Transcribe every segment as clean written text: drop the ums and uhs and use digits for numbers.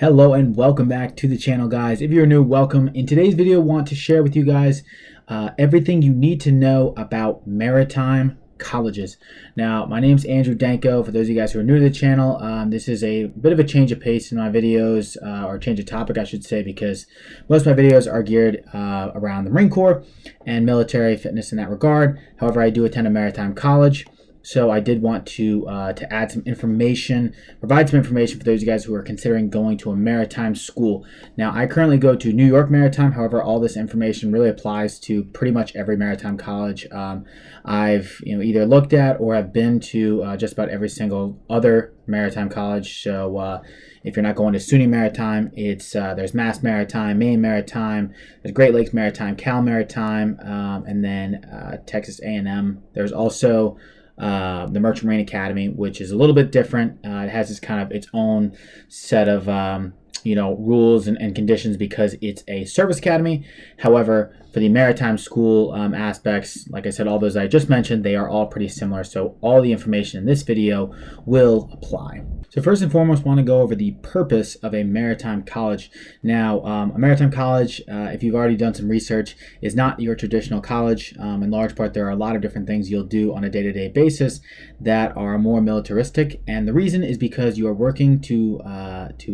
Hello and welcome back to the channel, guys. If you're new, welcome. In today's video, I want to share with you guys everything you need to know about maritime colleges. Now, my name's Andrew Danko. For those of you guys who are new to the channel, this is a bit of a change of pace in my videos, or change of topic, I should say, because most of my videos are geared around the Marine Corps and military fitness in that regard. However, I do attend a maritime college. So I did want to add some information, provide some information for those of you guys who are considering going to a maritime school. Now, I currently go to New York Maritime. However, all this information really applies to pretty much every maritime college I've either looked at or have been to just about every single other maritime college. So if you're not going to SUNY Maritime, it's there's Mass Maritime, Maine Maritime, there's Great Lakes Maritime, Cal Maritime, and then Texas A&M. There's also the Merchant Marine Academy, which is a little bit different. It has this kind of its own set of rules and conditions because it's a service academy. However, for the maritime school aspects, like I said, all those I just mentioned, they are all pretty similar. So all the information in this video will apply. So first and foremost, I want to go over the purpose of a maritime college. Now, a maritime college, if you've already done some research, is not your traditional college. In large part, there are a lot of different things you'll do on a day-to-day basis that are more militaristic, and the reason is because you are working to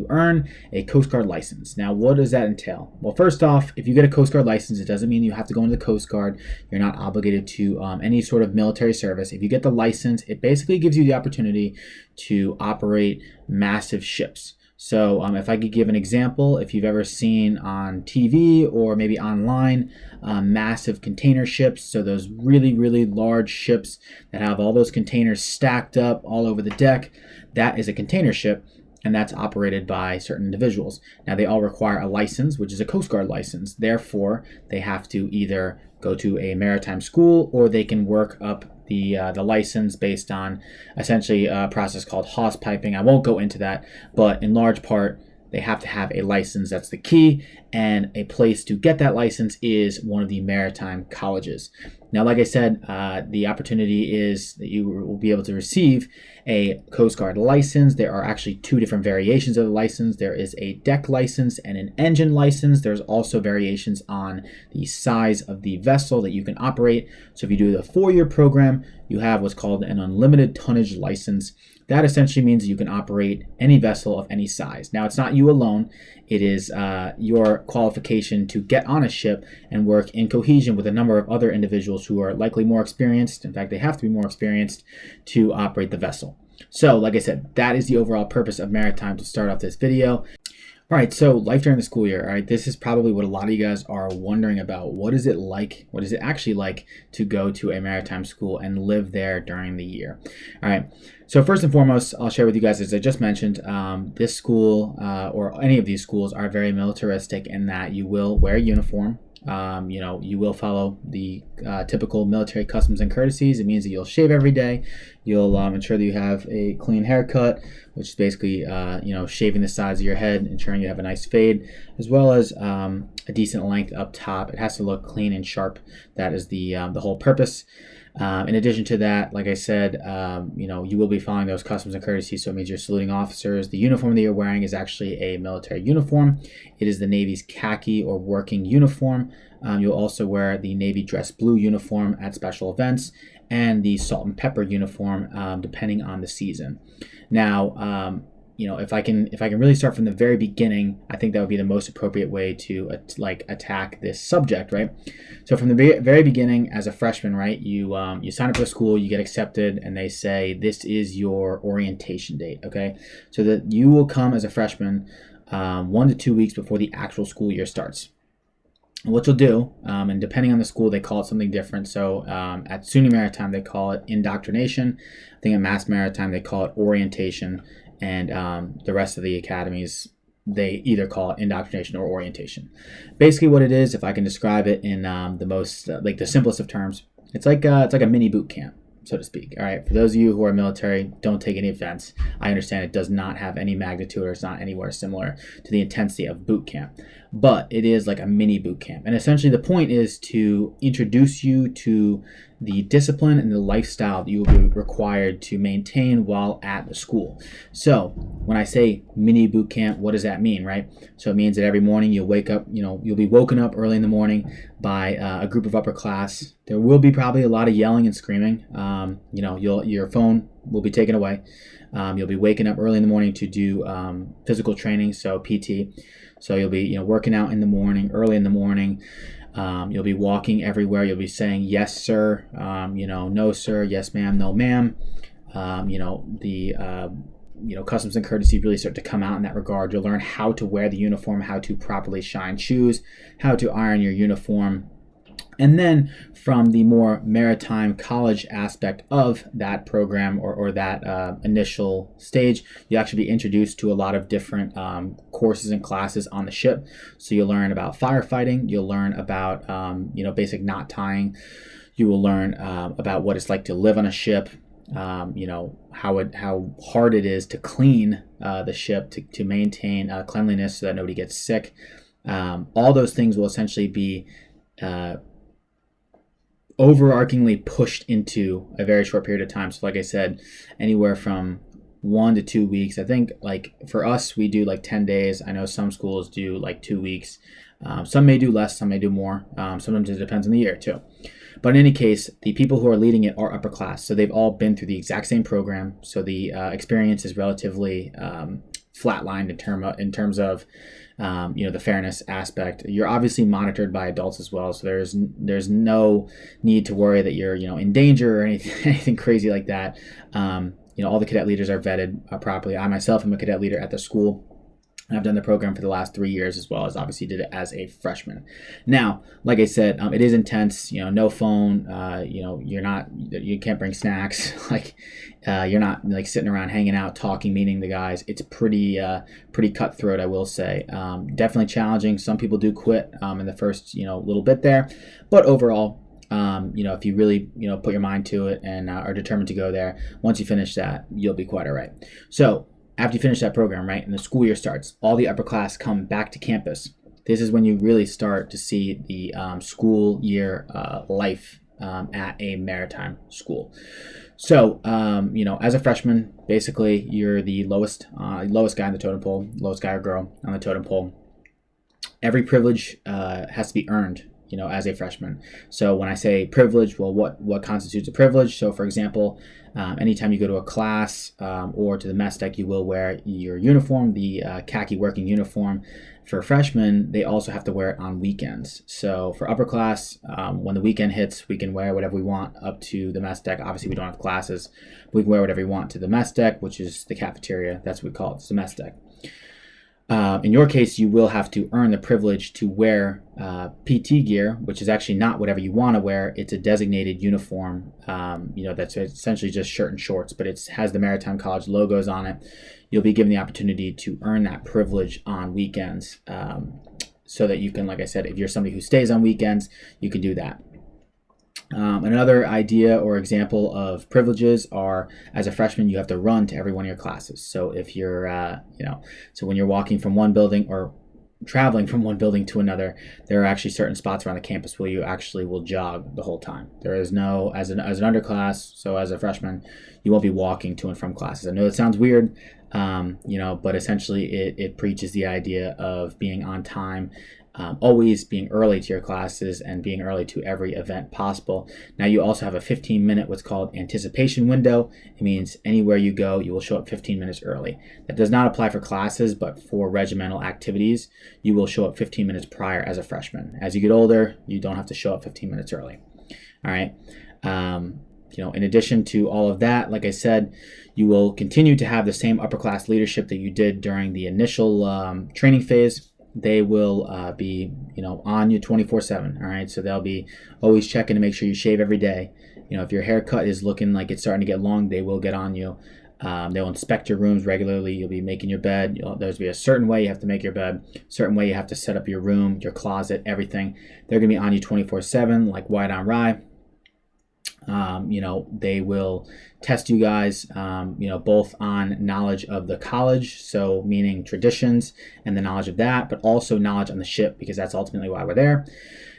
earn a Coast Guard license. Now, what does that entail? Well, first off, if you get a Coast Guard license, it doesn't mean you have to go into the Coast Guard. You're not obligated to any sort of military service. If you get the license, it basically gives you the opportunity to operate massive ships. So if I could give an example, if you've ever seen on TV or maybe online, massive container ships, so those really, really large ships that have all those containers stacked up all over the deck, that is a container ship, and that's operated by certain individuals. Now, they all require a license, which is a Coast Guard license. Therefore, they have to either go to a maritime school or they can work up the license based on essentially a process called hawse piping. I won't go into that, but in large part, they have to have a license. That's the key, and a place to get that license is one of the maritime colleges. Now, like I said, the opportunity is that you will be able to receive a Coast Guard license. There are actually two different variations of the license. There is a deck license and an engine license. There's also variations on the size of the vessel that you can operate. So if you do the 4-year program, you have what's called an unlimited tonnage license. That essentially means you can operate any vessel of any size. Now, it's not you alone. It is your qualification to get on a ship and work in cohesion with a number of other individuals who are likely more experienced. In fact, they have to be more experienced to operate the vessel. So, like I said, that is the overall purpose of maritime to start off this video. All right, so life during the school year. All right, this is probably what a lot of you guys are wondering about. What is it like? What is it actually like to go to a maritime school and live there during the year? All right, so first and foremost, I'll share with you guys, as I just mentioned, this school or any of these schools are very militaristic in that you will wear a uniform. You will follow the typical military customs and courtesies. It means that you'll shave every day. You'll ensure that you have a clean haircut, which is basically, shaving the sides of your head, ensuring you have a nice fade, as well as a decent length up top. It has to look clean and sharp. That is the whole purpose. In addition to that, like I said, you will be following those customs and courtesies, so it means you're saluting officers. The uniform that you're wearing is actually a military uniform. It is the Navy's khaki or working uniform. You'll also wear the Navy dress blue uniform at special events and the salt and pepper uniform, depending on the season. Now, if I can really start from the very beginning, I think that would be the most appropriate way to attack this subject, right? So from the very beginning, as a freshman, right, you sign up for school, you get accepted, and they say this is your orientation date, okay? So that you will come as a freshman 1 to 2 weeks before the actual school year starts. And what you'll do, and depending on the school, they call it something different. So at SUNY Maritime, they call it Indoctrination. I think at Mass Maritime, they call it orientation. And the rest of the academies, they either call it indoctrination or orientation. Basically what it is, if I can describe it in the most, the simplest of terms, it's like a mini boot camp, so to speak. All right, for those of you who are military, don't take any offense. I understand it does not have any magnitude, or it's not anywhere similar to the intensity of boot camp, but it is like a mini boot camp. And essentially the point is to introduce you to the discipline and the lifestyle that you will be required to maintain while at the school. So when I say mini boot camp, what does that mean, right? So it means that every morning you'll wake up, you'll be woken up early in the morning by a group of upper class. There will be probably a lot of yelling and screaming. Your phone will be taken away. You'll be waking up early in the morning to do physical training, so PT. So you'll be working out in the morning, early in the morning. You'll be walking everywhere. You'll be saying yes, sir, no, sir, yes, ma'am, no, ma'am. Customs and courtesy really start to come out in that regard. You'll learn how to wear the uniform, how to properly shine shoes, how to iron your uniform. And then from the more maritime college aspect of that program or that initial stage, you'll actually be introduced to a lot of different courses and classes on the ship. So you'll learn about firefighting. You'll learn about, basic knot tying. You will learn about what it's like to live on a ship. How hard it is to clean the ship, to maintain cleanliness so that nobody gets sick. All those things will essentially be overarchingly pushed into a very short period of time. So like I said, anywhere from 1 to 2 weeks. I think like for us, we do like 10 days. I know some schools do like 2 weeks. Some may do less, some may do more. Sometimes it depends on the year too. But in any case, the people who are leading it are upper class. So they've all been through the exact same program. So the experience is relatively flatlined in terms of the fairness aspect. You're obviously monitored by adults as well, so there's no need to worry that you're in danger or anything crazy like that. All the cadet leaders are vetted properly. I myself am a cadet leader at the school. I've done the program for the last 3 years, as well as obviously did it as a freshman. Now, like I said, it is intense. No phone. You can't bring snacks. You're not like sitting around hanging out, talking, meeting the guys. It's pretty cutthroat, I will say. Definitely challenging. Some people do quit in the first little bit there, but overall, if you really put your mind to it and are determined to go there, once you finish that, you'll be quite all right. So after you finish that program, right, and the school year starts, all the upper class come back to campus. This is when you really start to see the school year life at a maritime school. So, as a freshman, basically, you're the lowest guy on the totem pole, lowest guy or girl on the totem pole. Every privilege has to be earned, as a freshman. So when I say privilege, well, what constitutes a privilege? So for example, anytime you go to a class or to the mess deck, you will wear your uniform, the khaki working uniform. For freshmen, they also have to wear it on weekends. So for upper class, when the weekend hits, we can wear whatever we want up to the mess deck. Obviously, we don't have classes. We can wear whatever we want to the mess deck, which is the cafeteria. That's what we call it. It's the mess deck. In your case, you will have to earn the privilege to wear PT gear, which is actually not whatever you want to wear. It's a designated uniform, that's essentially just shirt and shorts, but it has the Maritime College logos on it. You'll be given the opportunity to earn that privilege on weekends so that you can, like I said, if you're somebody who stays on weekends, you can do that. Another idea or example of privileges are, as a freshman, you have to run to every one of your classes. So if you're, so when you're walking from one building or traveling from one building to another, there are actually certain spots around the campus where you actually will jog the whole time. There is no, as an underclass, so as a freshman, you won't be walking to and from classes. I know that sounds weird, but essentially it preaches the idea of being on time, always being early to your classes and being early to every event possible. Now you also have a 15-minute what's called anticipation window. It means anywhere you go, you will show up 15 minutes early. That does not apply for classes, but for regimental activities, you will show up 15 minutes prior as a freshman. As you get older, you don't have to show up 15 minutes early. All right. In addition to all of that, like I said, you will continue to have the same upper class leadership that you did during the initial training phase. They will be, on you 24/7. All right. So they'll be always checking to make sure you shave every day. If your haircut is looking like it's starting to get long, they will get on you. They'll inspect your rooms regularly. You'll be making your bed. There's be a certain way you have to make your bed, certain way you have to set up your room, your closet, everything. They're going to be on you 24/7, like white on rye. They will test you guys, both on knowledge of the college, so meaning traditions and the knowledge of that, but also knowledge on the ship, because that's ultimately why we're there.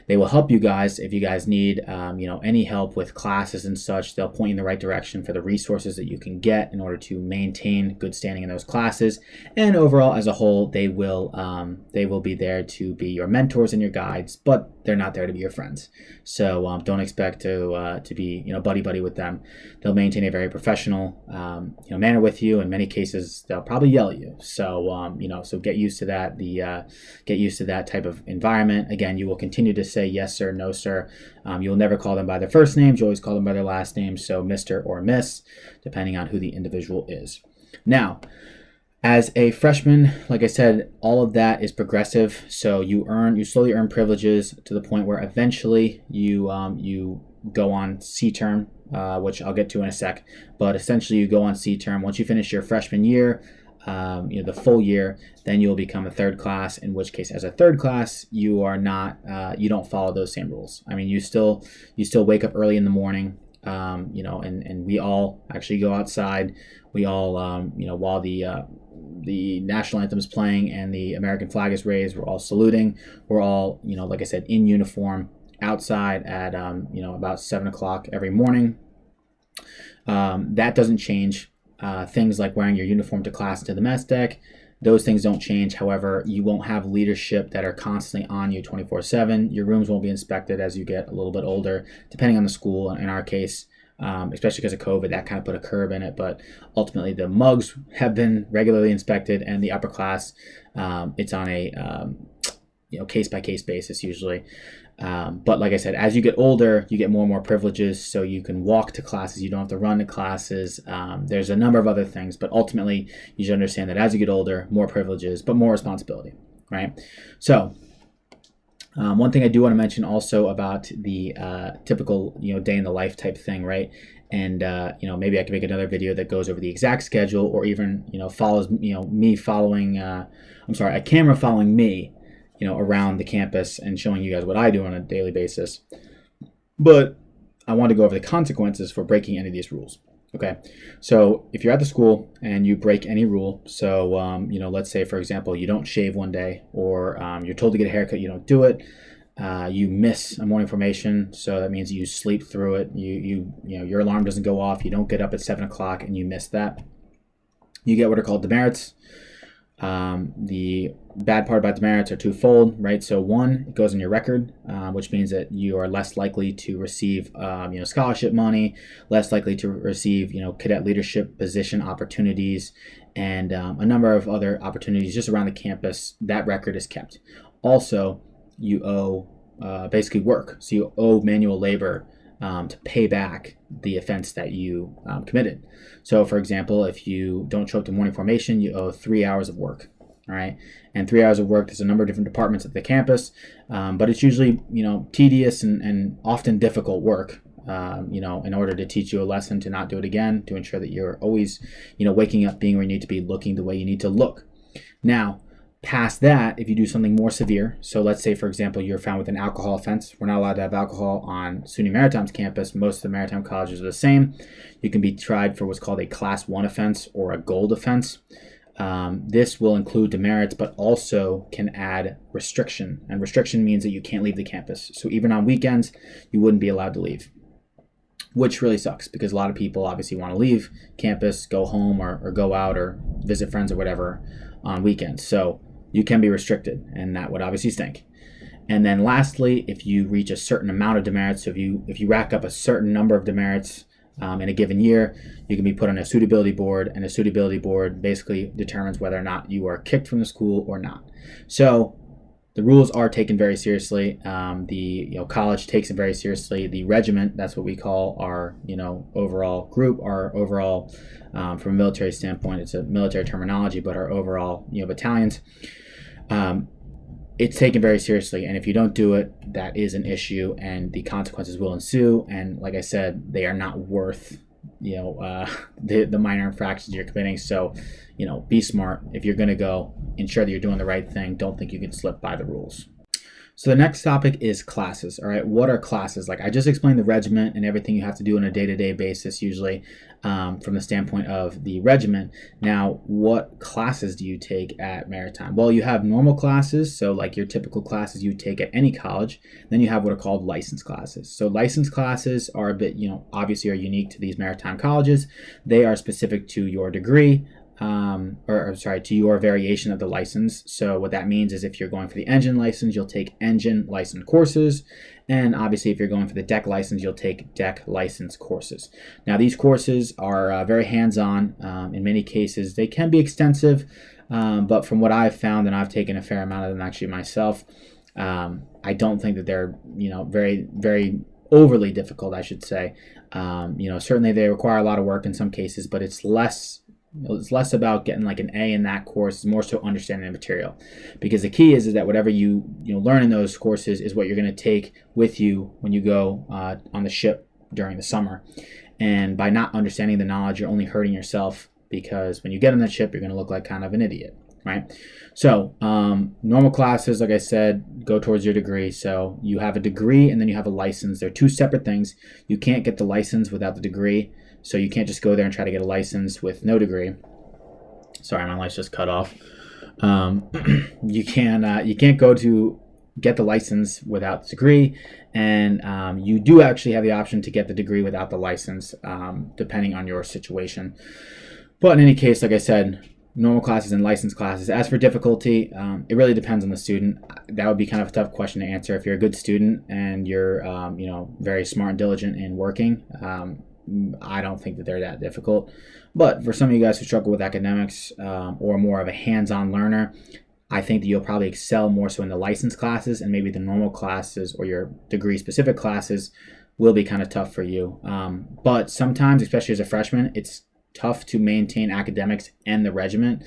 They will help you guys if you guys need, any help with classes and such. They'll point you in the right direction for the resources that you can get in order to maintain good standing in those classes. And overall, as a whole, they will be there to be your mentors and your guides, but they're not there to be your friends. So don't expect to be buddy with them. They'll maintain a very professional manner with you. In many cases, they'll probably yell at you. So so get used to that. Get used to that type of environment. Again, you will continue to say yes sir, no sir. You'll never call them by their first names. You always call them by their last names. So Mr. or Miss, depending on who the individual is. Now, as a freshman, like I said, all of that is progressive. So you slowly earn privileges to the point where eventually you go on Seaturn, which I'll get to in a sec. But essentially, you go on Seaturn once you finish your freshman year. The full year, then you'll become a third class, in which case as a third class, you are not, you don't follow those same rules. I mean, you still wake up early in the morning, and we all actually go outside. We all, while the national anthem is playing and the American flag is raised, we're all saluting. We're all, like I said, in uniform outside at, about 7 o'clock every morning. That doesn't change. Things like wearing your uniform to class and to the mess deck, those things don't change. However, you won't have leadership that are constantly on you 24/7. Your rooms won't be inspected as you get a little bit older, depending on the school. In our case, especially because of COVID, that kind of put a curb in it. But ultimately, the mugs have been regularly inspected, and the upper class, it's on a case-by-case basis usually. But like I said, as you get older, you get more and more privileges, so you can walk to classes, you don't have to run to classes. There's a number of other things, but ultimately you should understand that as you get older, more privileges, but more responsibility, right? So one thing I do want to mention also about the typical day in the life type thing, right? And maybe I can make another video that goes over the exact schedule, or even follows me following a camera following me around the campus and showing you guys what I do on a daily basis. But I want to go over the consequences for breaking any of these rules. Okay, so if you're at the school and you break any rule, so let's say for example you don't shave one day, or you're told to get a haircut, you don't do it. You miss a morning formation, so that means you sleep through it. Your alarm doesn't go off. You don't get up at 7 o'clock and you miss that. You get what are called demerits. The bad part about demerits are twofold, right? So one, it goes in your record, which means that you are less likely to receive, scholarship money, less likely to receive, cadet leadership position opportunities, and a number of other opportunities just around the campus. That record is kept. Also, you owe basically work. So you owe manual labor to pay back the offense that you committed. So for example, if you don't show up to morning formation, you owe 3 hours of work. All right, and 3 hours of work, there's a number of different departments at the campus, but it's usually tedious and often difficult work. In order to teach you a lesson, to not do it again, to ensure that you're always waking up, being where you need to be, looking the way you need to look. Now, past that, if you do something more severe, so let's say, for example, you're found with an alcohol offense. We're not allowed to have alcohol on SUNY Maritime's campus. Most of the maritime colleges are the same. You can be tried for what's called a Class 1 offense or a gold offense. This will include demerits, but also can add restriction. And restriction means that you can't leave the campus. So even on weekends, you wouldn't be allowed to leave, which really sucks because a lot of people obviously want to leave campus, go home or go out or visit friends or whatever on weekends. So you can be restricted, and that would obviously stink. And then lastly, if you reach a certain amount of demerits, so if you rack up a certain number of demerits in a given year, you can be put on a suitability board, and a suitability board basically determines whether or not you are kicked from the school or not. So the rules are taken very seriously. The college takes it very seriously. The regiment, that's what we call our overall group, our overall from a military standpoint, it's a military terminology, but our overall battalions, it's taken very seriously. And if you don't do it, that is an issue, and the consequences will ensue. And like I said, they are not worth the minor infractions you're committing. So be smart. If you're going to go, ensure that you're doing the right thing. Don't think you can slip by the rules. So the next topic is classes. All right, what are classes? Like I just explained the regiment and everything you have to do on a day-to-day basis, usually from the standpoint of the regiment. Now, what classes do you take at Maritime? Well, you have normal classes, so like your typical classes you take at any college. Then you have what are called license classes. So license classes are a bit, obviously are unique to these maritime colleges. They are specific to your degree. To your variation of the license. So what that means is if you're going for the engine license, you'll take engine license courses. And obviously if you're going for the deck license, you'll take deck license courses. Now these courses are very hands-on. In many cases, they can be extensive, but from what I've found, and I've taken a fair amount of them actually myself, I don't think that they're, very, very overly difficult, I should say. Certainly they require a lot of work in some cases, but it's less about getting like an A in that course. It's more so understanding the material, because the key is that whatever you learn in those courses is what you're going to take with you when you go on the ship during the summer. And by not understanding the knowledge, you're only hurting yourself, because when you get on that ship, you're going to look like kind of an idiot, right? So normal classes, like I said, go towards your degree. So you have a degree and then you have a license. They're two separate things. You can't get the license without the degree. So you can't just go there and try to get a license with no degree. Sorry, my light's just cut off. You can't go to get the license without the degree, and you do actually have the option to get the degree without the license, depending on your situation. But in any case, like I said, normal classes and license classes. As for difficulty, it really depends on the student. That would be kind of a tough question to answer. If you're a good student and you're very smart and diligent in working, I don't think that they're that difficult. But for some of you guys who struggle with academics or more of a hands-on learner, I think that you'll probably excel more so in the license classes, and maybe the normal classes or your degree-specific classes will be kind of tough for you. But sometimes, especially as a freshman, it's tough to maintain academics and the regiment.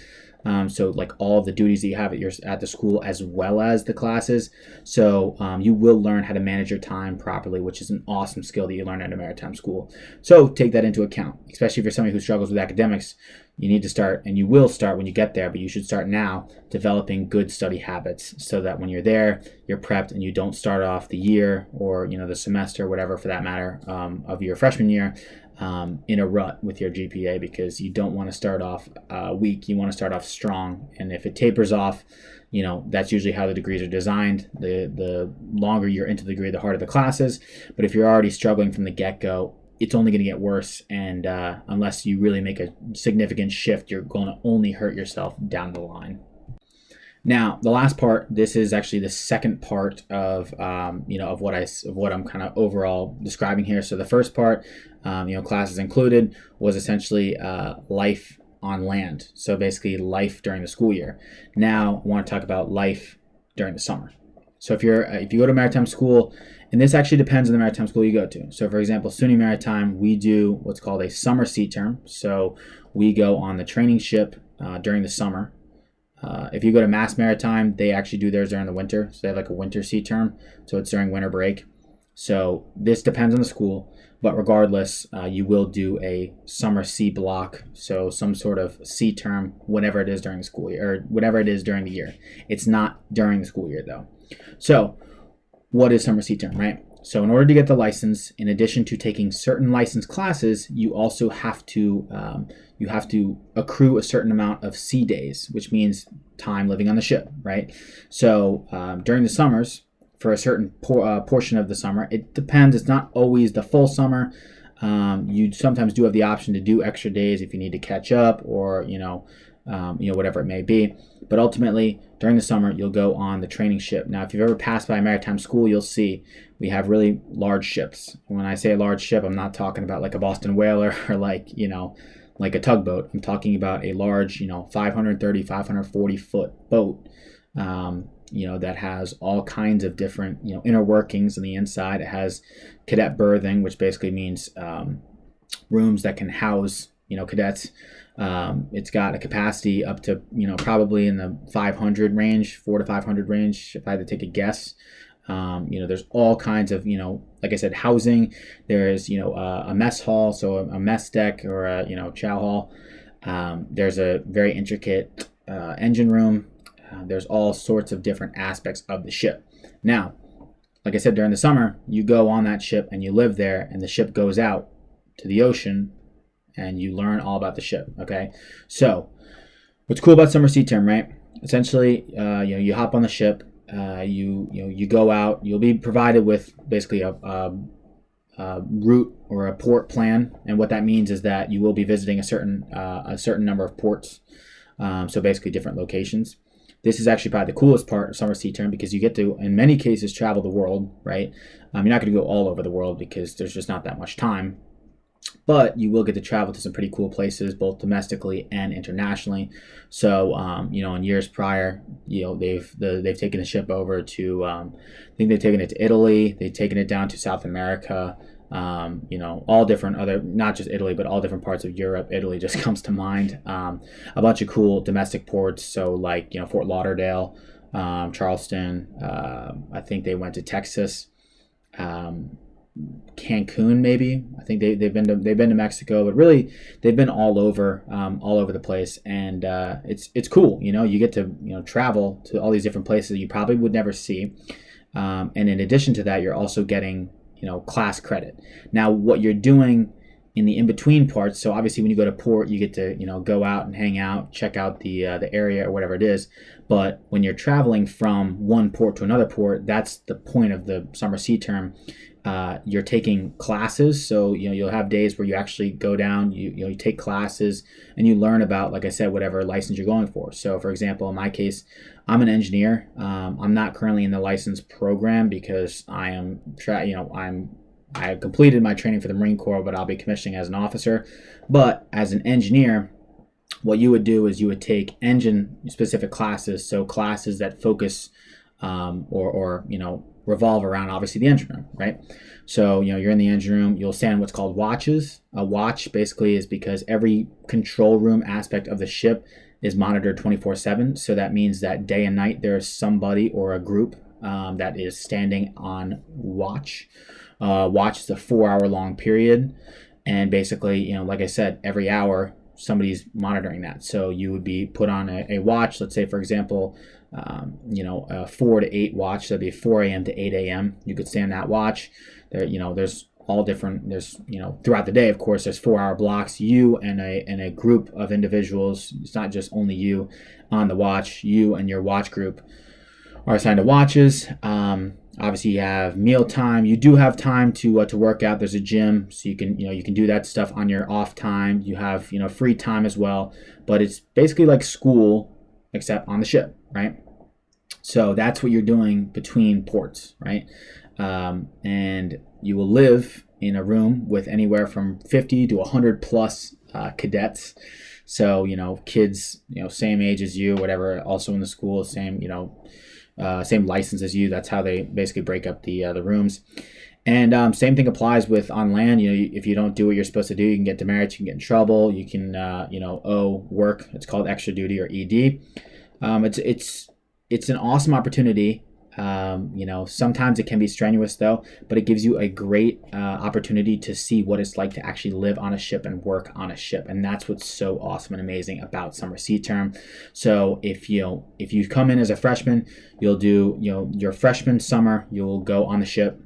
So like all of the duties that you have at the school as well as the classes. So you will learn how to manage your time properly, which is an awesome skill that you learn at a maritime school. So take that into account, especially if you're somebody who struggles with academics. You need to start, and you will start when you get there, but you should start now developing good study habits so that when you're there, you're prepped and you don't start off the year or the semester, whatever for that matter, of your freshman year in a rut with your GPA, because you don't want to start off weak. You want to start off strong, and if it tapers off, that's usually how the degrees are designed. The longer you're into the degree, the harder the classes. But if you're already struggling from the get-go, it's only going to get worse, and unless you really make a significant shift, you're going to only hurt yourself down the line. Now, the last part, this is actually the second part of of what I'm kind of overall describing here. So the first part, classes included, was essentially life on land. So basically life during the school year. Now I want to talk about life during the summer. So if you go to maritime school, and this actually depends on the maritime school you go to. So for example, SUNY Maritime, we do what's called a summer Seaturn. So we go on the training ship during the summer. If you go to Mass Maritime, they actually do theirs during the winter. So they have like a winter Seaturn. So it's during winter break. So this depends on the school, but regardless, you will do a summer sea block. So some sort of sea term, whenever it is during the school year, or whatever it is during the year. It's not during the school year though. So what is summer sea term, right? So in order to get the license, in addition to taking certain license classes, you also have to accrue a certain amount of sea days, which means time living on the ship, right? So during the summers, for a certain portion of the summer, it depends. It's not always the full summer. You sometimes do have the option to do extra days if you need to catch up, or whatever it may be. But ultimately, during the summer, you'll go on the training ship. Now, if you've ever passed by a maritime school, you'll see we have really large ships. When I say a large ship, I'm not talking about like a Boston whaler or like a tugboat. I'm talking about a large, 530, 540 foot boat, that has all kinds of different, inner workings on the inside. It has cadet berthing, which basically means rooms that can house, cadets. It's got a capacity up to, probably in the 500 range, 400 to 500 range, if I had to take a guess. There's all kinds of, like I said, housing. There's, a mess hall, so a mess deck or a, chow hall. There's a very intricate engine room. There's all sorts of different aspects of the ship. Now, like I said, during the summer, you go on that ship and you live there, and the ship goes out to the ocean and you learn all about the ship. Okay, so what's cool about summer Seaturn, right? Essentially, you hop on the ship, you go out. You'll be provided with basically a route or a port plan, and what that means is that you will be visiting a certain number of ports. So basically, different locations. This is actually probably the coolest part of summer Seaturn because you get to, in many cases, travel the world, right? You're not going to go all over the world because there's just not that much time. But you will get to travel to some pretty cool places, both domestically and internationally. So, in years prior, they've taken the ship over to, I think they've taken it to Italy. They've taken it down to South America. All different other, not just Italy, but all different parts of Europe. Italy just comes to mind. A bunch of cool domestic ports. So, like Fort Lauderdale, Charleston. I think they went to Texas. Cancun, maybe. I think they've been to Mexico, but really they've been all over the place, and it's cool. You get to travel to all these different places you probably would never see, and in addition to that, you're also getting class credit. Now, what you're doing in the in-between parts, so obviously when you go to port, you get to go out and hang out, check out the area or whatever it is. But when you're traveling from one port to another port, that's the point of the summer Seaturn. You're taking classes, so you'll have days where you actually go down, you take classes, and you learn about, like I said, whatever license you're going for. So, for example, in my case, I'm an engineer. I'm not currently in the license program because I completed my training for the Marine Corps, but I'll be commissioning as an officer. But as an engineer, what you would do is you would take engine-specific classes, so classes that focus or revolve around obviously the engine room, right? So you're in the engine room, you'll stand what's called watches. A watch basically is because every control room aspect of the ship is monitored 24/7. So that means that day and night there's somebody or a group that is standing on watch. Watch is a 4-hour long period, and basically like I said, every hour somebody's monitoring that. So you would be put on a watch. Let's say, for example, a 4 to 8 watch. That'd be 4 a.m. to 8 a.m. You could stand that watch. There's all different. There's throughout the day, of course, there's 4-hour blocks. You and a group of individuals. It's not just only you on the watch. You and your watch group are assigned to watches. Obviously, you have meal time. You do have time to work out. There's a gym, so you can do that stuff on your off time. You have free time as well. But it's basically like school, except on the ship, right? So that's what you're doing between ports, right? And you will live in a room with anywhere from 50 to 100 plus cadets. So kids same age as you, whatever, also in the school, same same license as you. That's how they basically break up the rooms. And same thing applies with on land. If you don't do what you're supposed to do, you can get demerits, you can get in trouble, you can owe work. It's called extra duty or ED. It's an awesome opportunity. Sometimes it can be strenuous though, but it gives you a great opportunity to see what it's like to actually live on a ship and work on a ship, and that's what's so awesome and amazing about summer Seaturn. So if you come in as a freshman, you'll do your freshman summer, you'll go on the ship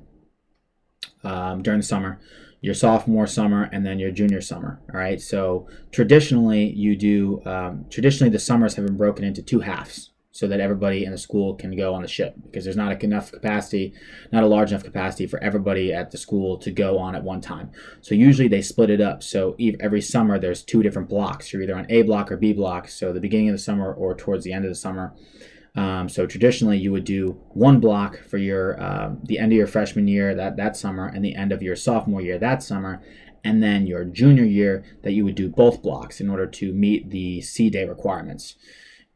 during the summer, your sophomore summer, and then your junior summer. All right. So traditionally, the summers have been broken into 2 halves, so that everybody in the school can go on the ship, because there's not a large enough capacity for everybody at the school to go on at one time. So usually they split it up. So every summer there's 2 different blocks. You're either on A block or B block. So the beginning of the summer or towards the end of the summer. So traditionally you would do 1 block for your the end of your freshman year that summer, and the end of your sophomore year that summer, and then your junior year that you would do both blocks in order to meet the C day requirements.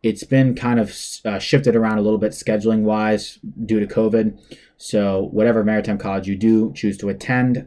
It's been kind of shifted around a little bit scheduling wise due to COVID. So whatever maritime college you do choose to attend,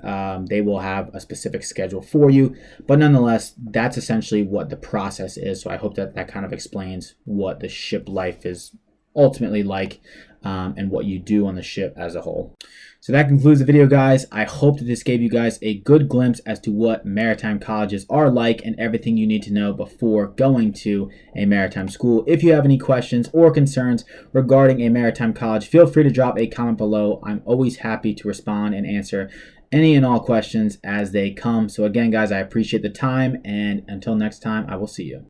they will have a specific schedule for you. But nonetheless, that's essentially what the process is. So I hope that kind of explains what the ship life is ultimately like and what you do on the ship as a whole. So that concludes the video, guys. I hope that this gave you guys a good glimpse as to what maritime colleges are like and everything you need to know before going to a maritime school. If you have any questions or concerns regarding a maritime college, feel free to drop a comment below. I'm always happy to respond and answer any and all questions as they come. So again, guys, I appreciate the time, and until next time, I will see you.